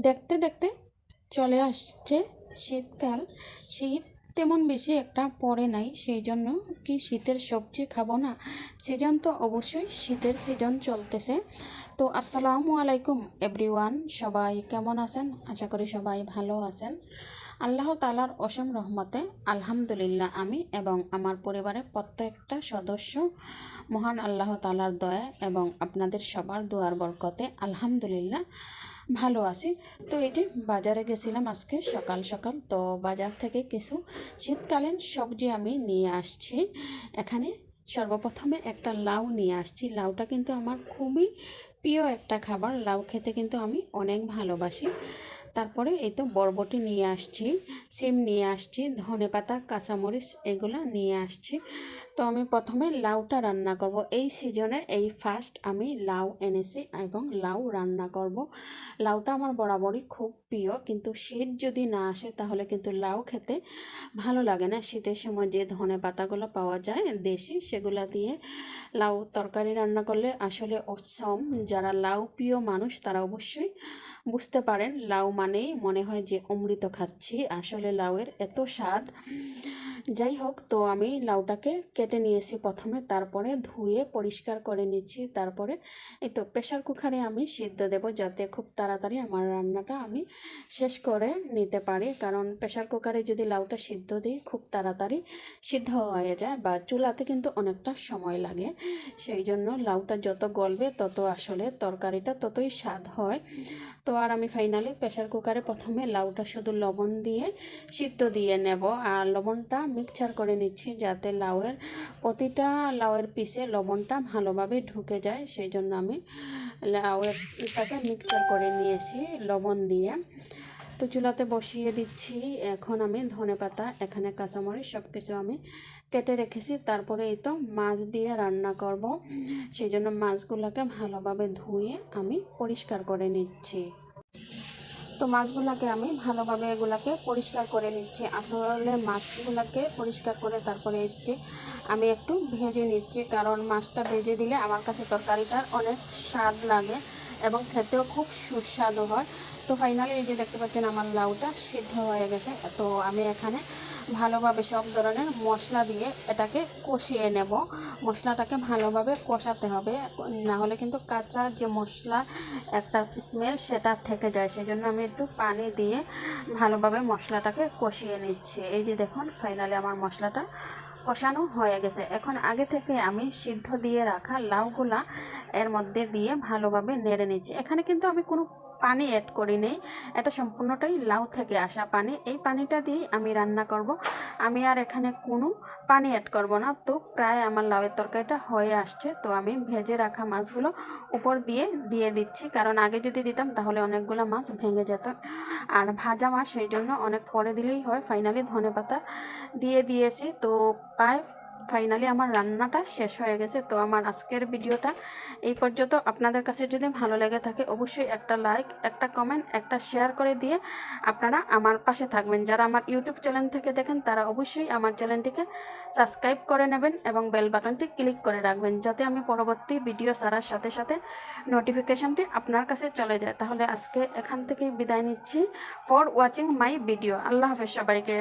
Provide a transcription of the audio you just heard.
দেখতে দেখতে চলে আসছে শীতকাল। শীত তেমন বেশি একটা পড়ে নাই, সেই জন্য কি শীতের সবজি খাবো না? সিজন তো অবশ্যই শীতের সিজন চলতেছে। তো আসসালামু আলাইকুম এভরিওয়ান, সবাই কেমন আছেন? আশা করি সবাই ভালো আছেন। আল্লাহ তাআলার অসীম রহমতে আলহামদুলিল্লাহ আমি এবং আমার পরিবারের প্রত্যেকটা সদস্য মহান আল্লাহ তাআলার দয়া এবং আপনাদের সবার দোয়ার বরকতে আলহামদুলিল্লাহ ভালো আছি। তো এই যে বাজারে গেছিলাম আজকে সকাল সকাল, তো বাজার থেকে কিছু শীতকালীন সবজি আমি নিয়ে আসছি। এখানে সর্বপ্রথমে একটা লাউ নিয়ে আসছি। লাউটা কিন্তু আমার খুবই প্রিয় একটা খাবার, লাউ খেতে কিন্তু আমি অনেক ভালোবাসি। তারপরে এই তো বরবটি নিয়ে আসছি, সিম নিয়ে আসছি, ধনেপাতা, কাঁচামরিচ এগুলা নিয়ে আসছি। তো আমি প্রথমে লাউটা রান্না করব। এই সিজনে এই ফার্স্ট আমি লাউ এনেছি এবং লাউ রান্না করব। লাউটা আমার বরাবরই খুব প্রিয়, কিন্তু শীত যদি না আসে তাহলে কিন্তু লাউ খেতে ভালো লাগে না। শীতের সময় যে ধনে পাতাগুলো পাওয়া যায় দেশি, সেগুলা দিয়ে লাউ তরকারি রান্না করলে আসলে অসম। যারা লাউ প্রিয় মানুষ তারা অবশ্যই বুঝতে পারেন, লাউ মানেই মনে হয় যে অমৃত খাচ্ছি। আসলে লাউয়ের এত স্বাদ। যাই হোক, তো আমি লাউটাকে কেটে নিয়েছি প্রথমে, তারপরে ধুয়ে পরিষ্কার করে নিচ্ছি। তারপরে এই তো প্রেশার কুকারে আমি সিদ্ধ দেব, যাতে খুব তাড়াতাড়ি আমার রান্নাটা আমি শেষ করে নিতে পারি। কারণ প্রেশার কুকারে যদি লাউটা সিদ্ধ দিই খুব তাড়াতাড়ি সিদ্ধ হয়ে যায়, বা চুলাতে কিন্তু অনেকটা সময় লাগে। সেই জন্য লাউটা যত গলবে তত আসলে তরকারিটা ততই স্বাদ হয়। তো আর আমি ফাইনালি প্রেশার কুকারে প্রথমে লাউটা শুধু লবণ দিয়ে সিদ্ধ দিয়ে নেব, আর লবণটা মিক্সচার করে নিচ্ছি যাতে প্রতিটা লাউয়ের পিসে লবণটা ভালোভাবে ঢুকে যায়। সেই জন্য আমি লাউয়েরটাকে মিক্সচার করে নিয়েছি লবণ দিয়ে। তো চুলাতে বসিয়ে দিচ্ছি। এখন আমি ধনেপাতা, এখানে কাঁচামরিচ সব কিছু আমি কেটে রেখেছি। তারপরে এই তো মাছ দিয়ে রান্না করব, সেই জন্য মাছগুলোকে ভালোভাবে ধুয়ে আমি পরিষ্কার করে নিচ্ছি। তো মাছগুলোকে আমি ভালোভাবে এগুলাকে পরিষ্কার করে নিচ্ছি। আসলে মাছগুলোকে পরিষ্কার করে তারপরে এটি আমি একটু ভেজে নিচ্ছি, কারণ মাছটা ভেজে দিলে আমার কাছে তরকারিটার অনেক স্বাদ লাগে এবং খেতেও খুব সুস্বাদু হয়। তো ফাইনালি এই যে দেখতে পাচ্ছেন আমার লাউটা সিদ্ধ হয়ে গেছে। তো আমি এখানে ভালোভাবে সব ধরনের মশলা দিয়ে এটাকে কষিয়ে নেব। মশলাটাকে ভালোভাবে কষাতে হবে, না হলে কিন্তু কাঁচা যে মশলা একটা স্মেল সেটা থেকে যায়। সেই জন্য আমি একটু পানি দিয়ে ভালোভাবে মশলাটাকে কষিয়ে নিচ্ছি। এই যে দেখুন ফাইনালি আমার মশলাটা কষানো হয়ে গেছে। এখন আগে থেকে আমি সিদ্ধ দিয়ে রাখা লাউগুলা এর মধ্যে দিয়ে ভালোভাবে নেড়ে নিচ্ছি। এখানে কিন্তু আমি কোনো পানি অ্যাড করি নেই, এটা সম্পূর্ণটাই লাউ থেকে আসা পানি। এই পানিটা দিয়েই আমি রান্না করব, আমি আর এখানে কোনো পানি অ্যাড করব না। তো প্রায় আমার লাউয়ের তরকারিটা হয়ে আসছে। তো আমি ভেজে রাখা মাছগুলো উপর দিয়ে দিয়ে দিচ্ছি, কারণ আগে যদি দিতাম তাহলে অনেকগুলো মাছ ভেঙে যেত, আর ভাজা মাছ সেই জন্য অনেক পরে দিলেই হয়। ফাইনালি ধনেপাতা দিয়ে দিয়েছি। তো প্রায় ফাইনালি আমার রান্নাটা শেষ হয়ে গেছে। তো আমার আজকের ভিডিওটা এই পর্যন্ত। আপনাদের কাছে যদি ভালো লেগে থাকে অবশ্যই একটা লাইক, একটা কমেন্ট, একটা শেয়ার করে দিয়ে আপনারা আমার পাশে থাকবেন। যারা আমার ইউটিউব চ্যানেল থেকে দেখেন তারা অবশ্যই আমার চ্যানেলটিকে সাবস্ক্রাইব করে নেবেন এবং বেল বাটনটি ক্লিক করে রাখবেন, যাতে আমি পরবর্তী ভিডিও ছাড়ার সাথে সাথে নোটিফিকেশনটি আপনার কাছে চলে যায়। তাহলে আজকে এখান থেকে বিদায় নিচ্ছি। For watching my video. আল্লাহ হাফেজ সবাইকে।